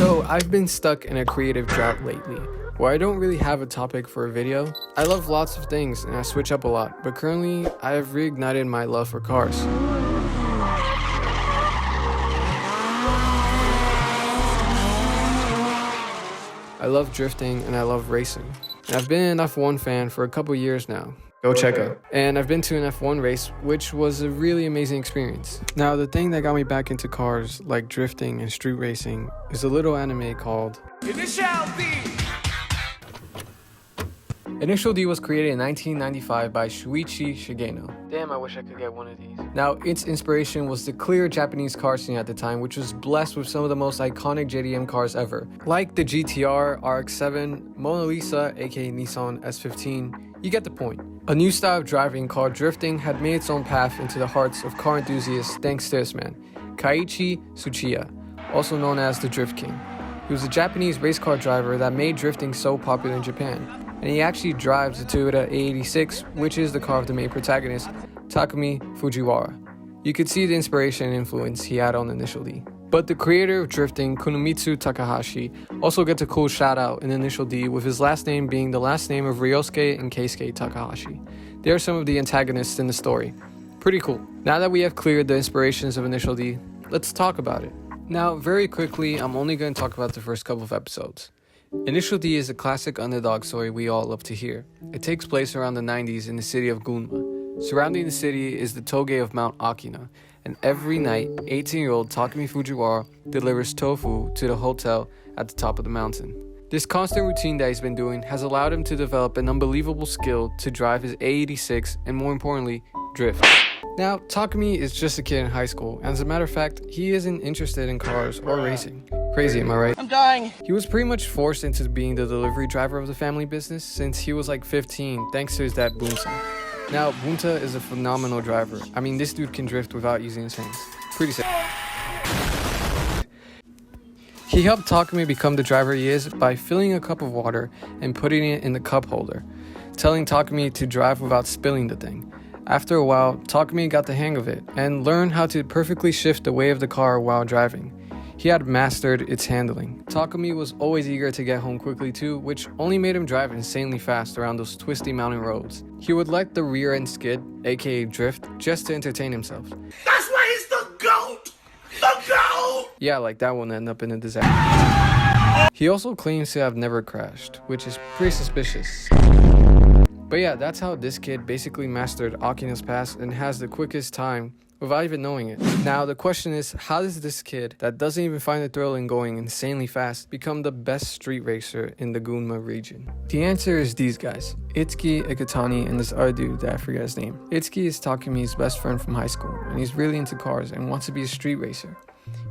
So I've been stuck in a creative drought lately, where I don't really have a topic for a video. I love lots of things and I switch up a lot, but currently I have reignited my love for cars. I love drifting and I love racing. And I've been an F1 fan for a couple years now. Go check out. And I've been to an F1 race, which was a really amazing experience. Now, the thing that got me back into cars, like drifting and street racing, is a little anime called Initial D. Initial D was created in 1995 by Shuichi Shigeno. Damn, I wish I could get one of these. Now, its inspiration was the clear Japanese car scene at the time, which was blessed with some of the most iconic JDM cars ever, like the GTR, RX-7, Mona Lisa, aka Nissan S15. You get the point. A new style of driving called drifting had made its own path into the hearts of car enthusiasts thanks to this man, Keiichi Tsuchiya, also known as the Drift King. He was a Japanese race car driver that made drifting so popular in Japan, and he actually drives the Toyota A86, which is the car of the main protagonist, Takumi Fujiwara. You could see the inspiration and influence he had on Initial D. But the creator of drifting, Kunimitsu Takahashi, also gets a cool shout out in Initial D, with his last name being the last name of Ryosuke and Keisuke Takahashi. They are some of the antagonists in the story. Pretty cool. Now that we have cleared the inspirations of Initial D, let's talk about it. Now, very quickly, I'm only going to talk about the first couple of episodes. Initial D is a classic underdog story we all love to hear. It takes place around the 90s in the city of Gunma. Surrounding the city is the toge of Mount Akina, and every night, 18-year-old Takumi Fujiwara delivers tofu to the hotel at the top of the mountain. This constant routine that he's been doing has allowed him to develop an unbelievable skill to drive his A86 and, more importantly, drift. Now, Takumi is just a kid in high school, and as a matter of fact, he isn't interested in cars or racing. Crazy, am I right? I'm dying! He was pretty much forced into being the delivery driver of the family business since he was like 15, thanks to his dad Bunta. Now, Bunta is a phenomenal driver. I mean, this dude can drift without using his hands. Pretty sick. He helped Takumi become the driver he is by filling a cup of water and putting it in the cup holder, telling Takumi to drive without spilling the thing. After a while, Takumi got the hang of it and learned how to perfectly shift the way of the car while driving. He had mastered its handling. Takumi was always eager to get home quickly too, which only made him drive insanely fast around those twisty mountain roads. He would let the rear end skid, aka drift, just to entertain himself. That's why he's the GOAT! The GOAT! Yeah, like that one ended up in a disaster. He also claims to have never crashed, which is pretty suspicious. But yeah, that's how this kid basically mastered Akina's Pass and has the quickest time without even knowing it. Now, the question is, how does this kid that doesn't even find the thrill in going insanely fast become the best street racer in the Gunma region? The answer is these guys, Itsuki, Ikutani, and this other dude that I forget his name. Itsuki is Takumi's best friend from high school, and he's really into cars and wants to be a street racer.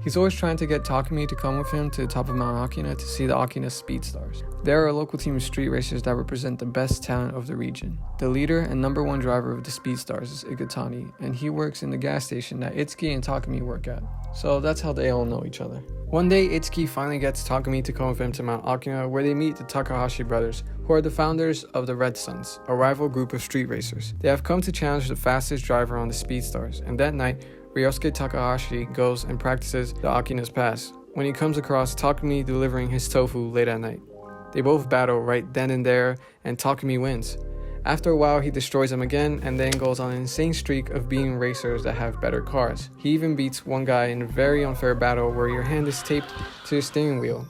He's always trying to get Takumi to come with him to the top of Mount Akina to see the Akina Speedstars. There are a local team of street racers that represent the best talent of the region. The leader and #1 driver of the Speedstars is Ikutani, and he works in the gas station that Itsuki and Takumi work at. So that's how they all know each other. One day, Itsuki finally gets Takumi to come with him to Mount Akina, where they meet the Takahashi brothers, who are the founders of the Red Suns, a rival group of street racers. They have come to challenge the fastest driver on the Speedstars, and that night, Ryosuke Takahashi goes and practices the Akina's Pass when he comes across Takumi delivering his tofu late at night. They both battle right then and there, and Takumi wins. After a while, he destroys him again and then goes on an insane streak of beating racers that have better cars. He even beats one guy in a very unfair battle where your hand is taped to the steering wheel,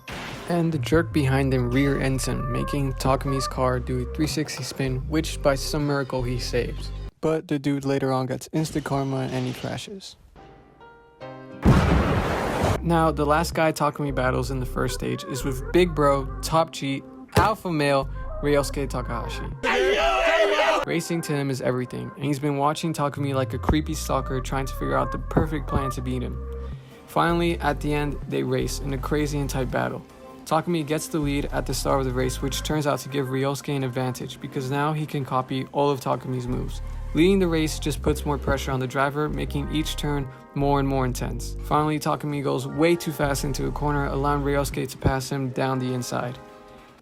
and the jerk behind him rear ends him, making Takumi's car do a 360 spin, which by some miracle he saves. But the dude later on gets instant karma and he crashes. Now, the last guy Takumi battles in the first stage is with big bro, top cheat, alpha male, Ryosuke Takahashi. Racing to him is everything, and he's been watching Takumi like a creepy stalker trying to figure out the perfect plan to beat him. Finally, at the end, they race in a crazy and tight battle. Takumi gets the lead at the start of the race, which turns out to give Ryosuke an advantage because now he can copy all of Takumi's moves. Leading the race just puts more pressure on the driver, making each turn more and more intense. Finally, Takumi goes way too fast into a corner, allowing Ryosuke to pass him down the inside.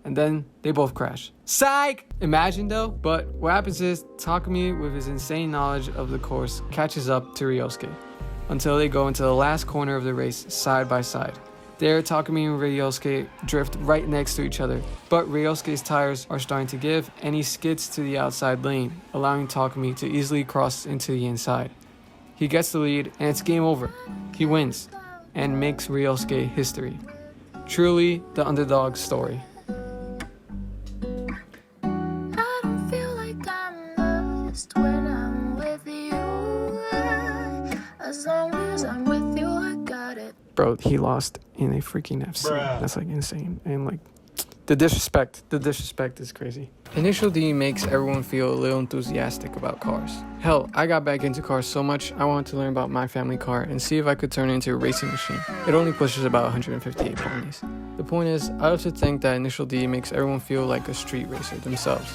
And then they both crash. Psych! Imagine though, but what happens is Takumi, with his insane knowledge of the course, catches up to Ryosuke until they go into the last corner of the race side by side. There, Takumi and Ryosuke drift right next to each other, but Ryosuke's tires are starting to give and he skids to the outside lane, allowing Takumi to easily cross into the inside. He gets the lead and it's game over. He wins and makes Ryosuke history. Truly the underdog story. I don't feel like I'm lost when I'm with you. As long as I'm with you, I got it. Bro, he lost in a freaking FC. That's like insane. And like the disrespect is crazy. Initial D makes everyone feel a little enthusiastic about cars. Hell, I got back into cars so much I wanted to learn about my family car and see if I could turn it into a racing machine. It only pushes about 158 ponies. The point is, I also think that Initial D makes everyone feel like a street racer themselves.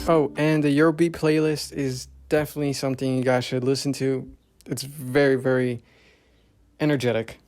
Oh, and the Eurobeat playlist is definitely something you guys should listen to. It's very, very energetic.